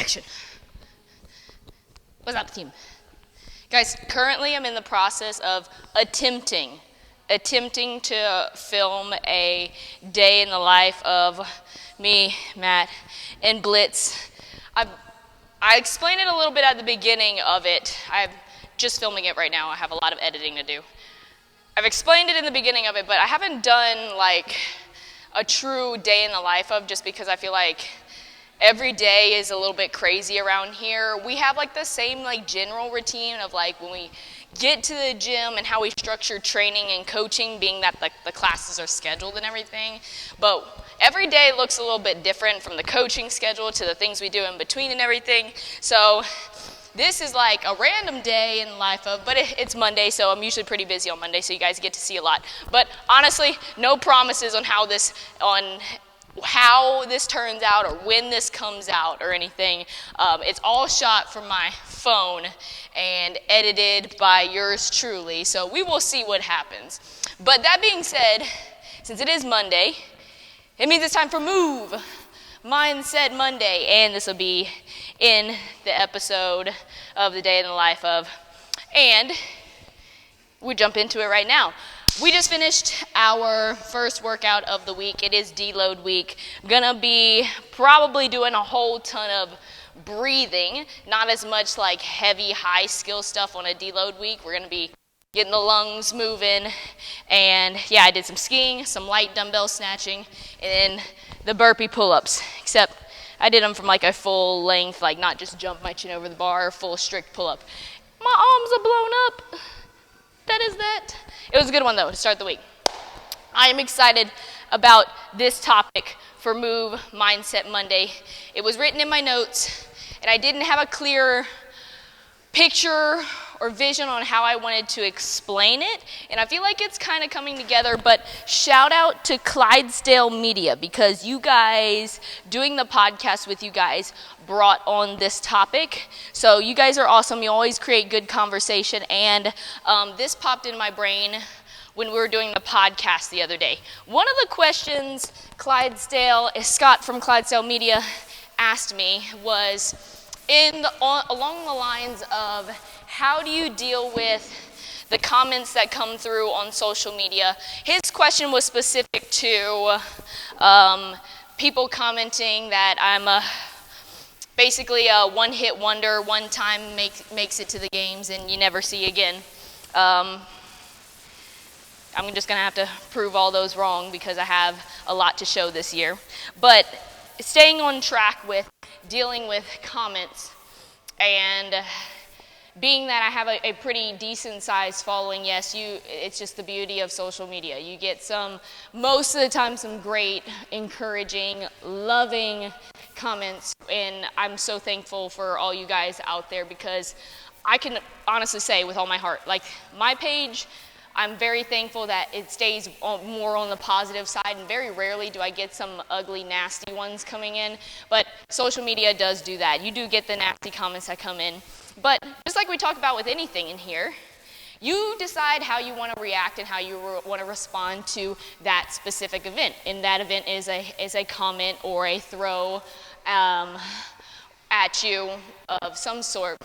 Action. What's up, team? Guys, currently I'm in the process of attempting to film a day in the life of me, Matt, and Blitz. I explained it a little bit at the beginning of it. I'm just filming it right now. I have a lot of editing to do. I've explained it in the beginning of it, but I haven't done like a true day in the life of, just because I feel like every day is a little bit crazy around here. We have like the same like general routine of like when we get to the gym and how we structure training and coaching, being that the classes are scheduled and everything. But every day looks a little bit different, from the coaching schedule to the things we do in between and everything. So this is like a random day in the life of, but it's Monday, so I'm usually pretty busy on Monday, so you guys get to see a lot. But honestly, no promises on how this turns out or when this comes out or anything. It's all shot from my phone and edited by yours truly, so we will see what happens. But that being said, since it is Monday, it means it's time for Move Mindset Monday, and this will be in the episode of the day in the life of, and we jump into it right now. We just finished our first workout of the week. It is deload week. Gonna be probably doing a whole ton of breathing, not as much like heavy, high skill stuff on a deload week. We're gonna be getting the lungs moving, and yeah, I did some skiing, some light dumbbell snatching, and the burpee pull-ups, except I did them from like a full length, like not just jump my chin over the bar, full strict pull-up. My arms are blown up. That is that. It was a good one, though, to start the week. I am excited about this topic for Move Mindset Monday. It was written in my notes, and I didn't have a clear picture or vision on how I wanted to explain it, and I feel like it's kind of coming together. But shout out to Clydesdale Media, because you guys, doing the podcast with you guys, brought on this topic. So you guys are awesome. You always create good conversation, and this popped in my brain when we were doing the podcast the other day. One of the questions Scott from Clydesdale Media asked me was along the lines of, how do you deal with the comments that come through on social media? His question was specific to people commenting that I'm basically a one-hit wonder, one time makes it to the games and you never see again. I'm just going to have to prove all those wrong, because I have a lot to show this year. But staying on track with dealing with comments, and being that I have a pretty decent sized following, yes, it's just the beauty of social media. You get most of the time, some great, encouraging, loving comments, and I'm so thankful for all you guys out there, because I can honestly say with all my heart, like my page, I'm very thankful that it stays more on the positive side, and very rarely do I get some ugly, nasty ones coming in, but social media does do that. You do get the nasty comments that come in. But just like we talk about with anything in here, you decide how you want to react and how you want to respond to that specific event. And that event is a comment or a throw at you of some sort.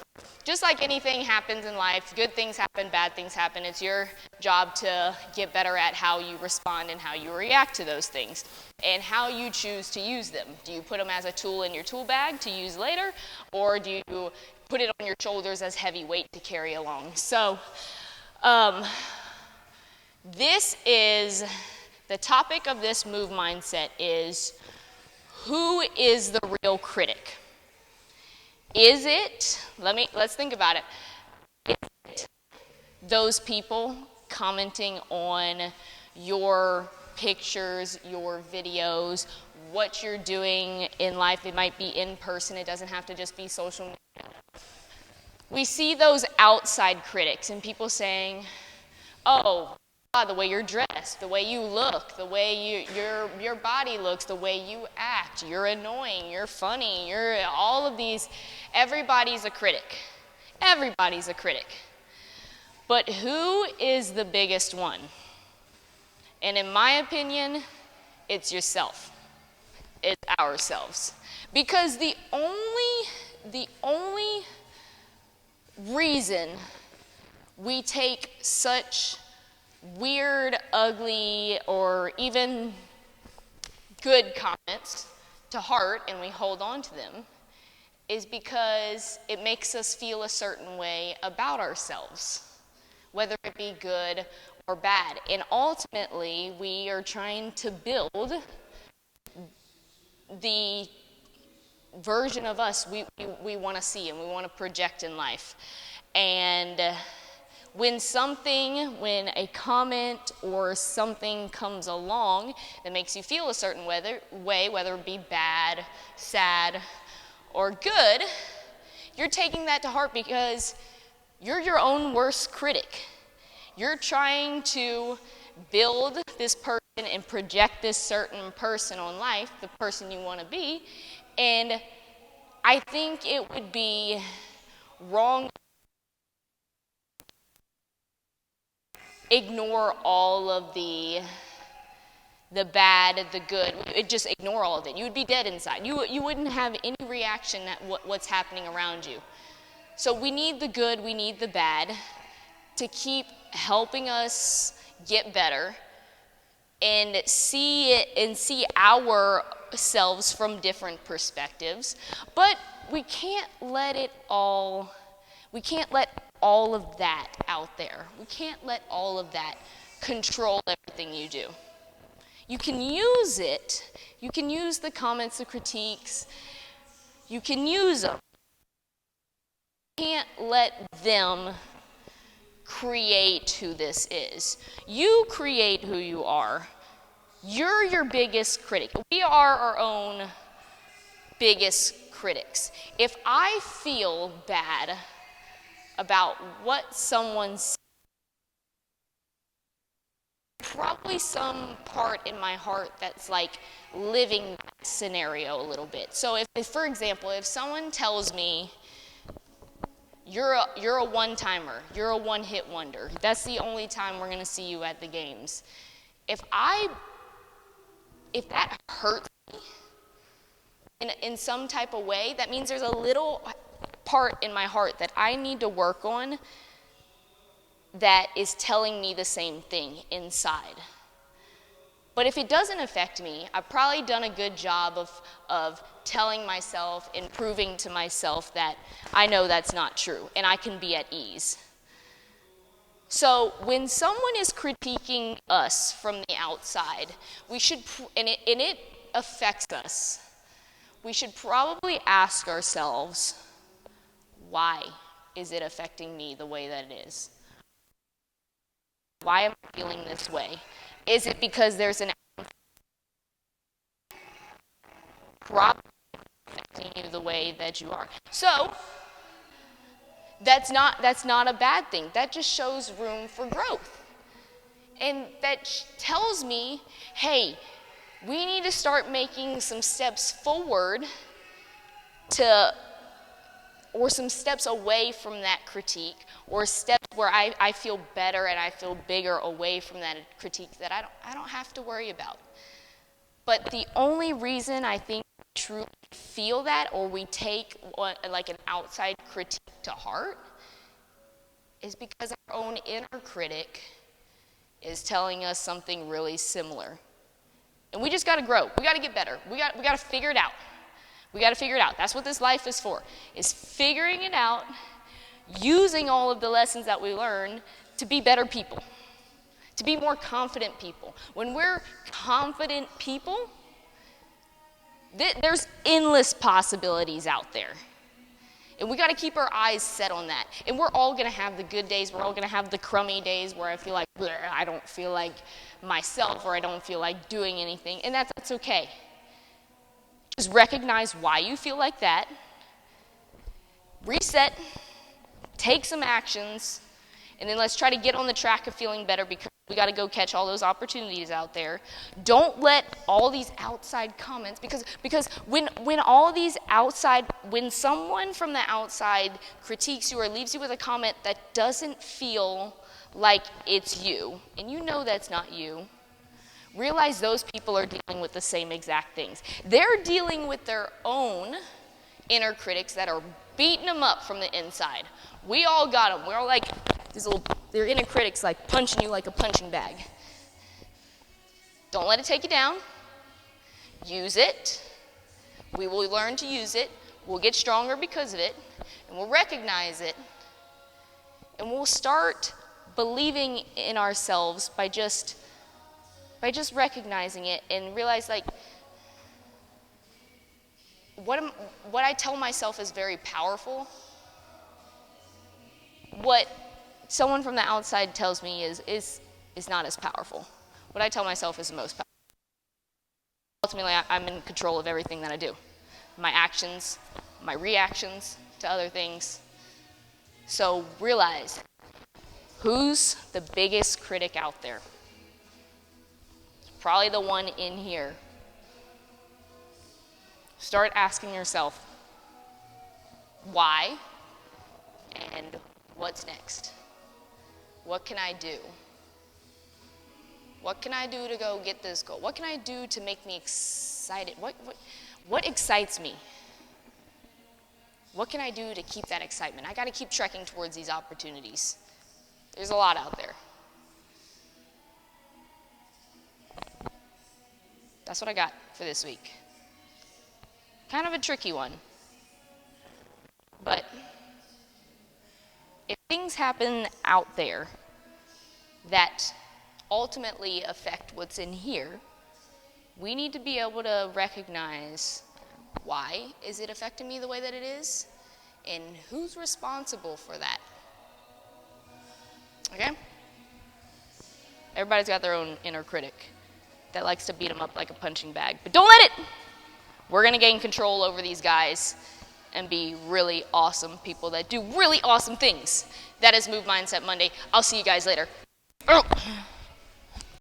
Just like anything happens in life, good things happen, bad things happen. It's your job to get better at how you respond and how you react to those things, and how you choose to use them. Do you put them as a tool in your tool bag to use later, or do you put it on your shoulders as heavy weight to carry along? So this is the topic of this Move Mindset is, who is the real critic? Is it, let's think about it. Is it those people commenting on your pictures, your videos, what you're doing in life? It might be in person. It doesn't have to just be social media. We see those outside critics and people saying, oh, God, the way you're dressed, the way you look, the way your body looks, the way you act, you're annoying, you're funny, you're all of these. Everybody's a critic. Everybody's a critic. But who is the biggest one? And in my opinion, it's yourself. It's ourselves. Because the only the only reason we take such weird, ugly, or even good comments to heart and we hold on to them is because it makes us feel a certain way about ourselves, whether it be good or bad. And ultimately, we are trying to build the version of us we want to see and we want to project in life. And when a comment or something comes along that makes you feel a certain way, whether it be bad, sad, or good, you're taking that to heart because you're your own worst critic. You're trying to build this person and project this certain person on life, the person you want to be, and I think it would be wrong ignore all of the bad, the good. Just ignore all of it. You would be dead inside. You wouldn't have any reaction at what's happening around you. So we need the good, we need the bad to keep helping us get better and see ourselves from different perspectives. But we can't let all of that out there. We can't let all of that control everything you do. You can use it. You can use the comments, the critiques. You can use them. You can't let them create who this is. You create who you are. You're your biggest critic. We are our own biggest critics. If I feel bad about what someone said, probably some part in my heart that's like living that scenario a little bit. So if for example, if someone tells me you're a one-timer, you're a one-hit wonder, that's the only time we're going to see you at the games. If that hurts me in some type of way, that means there's a little part in my heart that I need to work on that is telling me the same thing inside. But if it doesn't affect me, I've probably done a good job of telling myself and proving to myself that I know that's not true and I can be at ease. So when someone is critiquing us from the outside, we should, and it affects us, we should probably ask ourselves, why is it affecting me the way that it is? Why am I feeling this way? Is it because there's an problem affecting you the way that you are? So that's not a bad thing. That just shows room for growth. And that tells me, hey, we need to start making some steps forward or some steps away from that critique, or steps where I feel better and I feel bigger away from that critique that I don't have to worry about. But the only reason I think we truly feel that, or we take like an outside critique to heart, is because our own inner critic is telling us something really similar. And we just got to grow. We got to get better. We got to figure it out. We got to figure it out. That's what this life is for, is figuring it out, using all of the lessons that we learn to be better people, to be more confident people. When we're confident people, there's endless possibilities out there. And we got to keep our eyes set on that. And we're all going to have the good days. We're all going to have the crummy days where I feel like, I don't feel like myself, or I don't feel like doing anything. And that's okay. Just recognize why you feel like that. Reset. Take some actions. And then let's try to get on the track of feeling better, because we got to go catch all those opportunities out there. Don't let all these outside comments, because when someone from the outside critiques you or leaves you with a comment that doesn't feel like it's you, and you know that's not you, realize those people are dealing with the same exact things. They're dealing with their own inner critics that are beating them up from the inside. We all got them. We're all like these little, they're inner critics like punching you like a punching bag. Don't let it take you down. Use it. We will learn to use it. We'll get stronger because of it. And we'll recognize it. And we'll start believing in ourselves by just recognizing it and realize, like, what I tell myself is very powerful. What someone from the outside tells me is not as powerful. What I tell myself is the most powerful. Ultimately, I'm in control of everything that I do. My actions, my reactions to other things. So realize, who's the biggest critic out there? Probably the one in here. Start asking yourself, why and what's next? What can I do? What can I do to go get this goal? What can I do to make me excited? What excites me? What can I do to keep that excitement? I got to keep trekking towards these opportunities. There's a lot out there. That's what I got for this week. Kind of a tricky one. But if things happen out there that ultimately affect what's in here, we need to be able to recognize, why is it affecting me the way that it is, and who's responsible for that. Okay? Everybody's got their own inner critic that likes to beat them up like a punching bag, but don't let it. We're going to gain control over these guys and be really awesome people that do really awesome things. That is Move Mindset Monday. I'll see you guys later.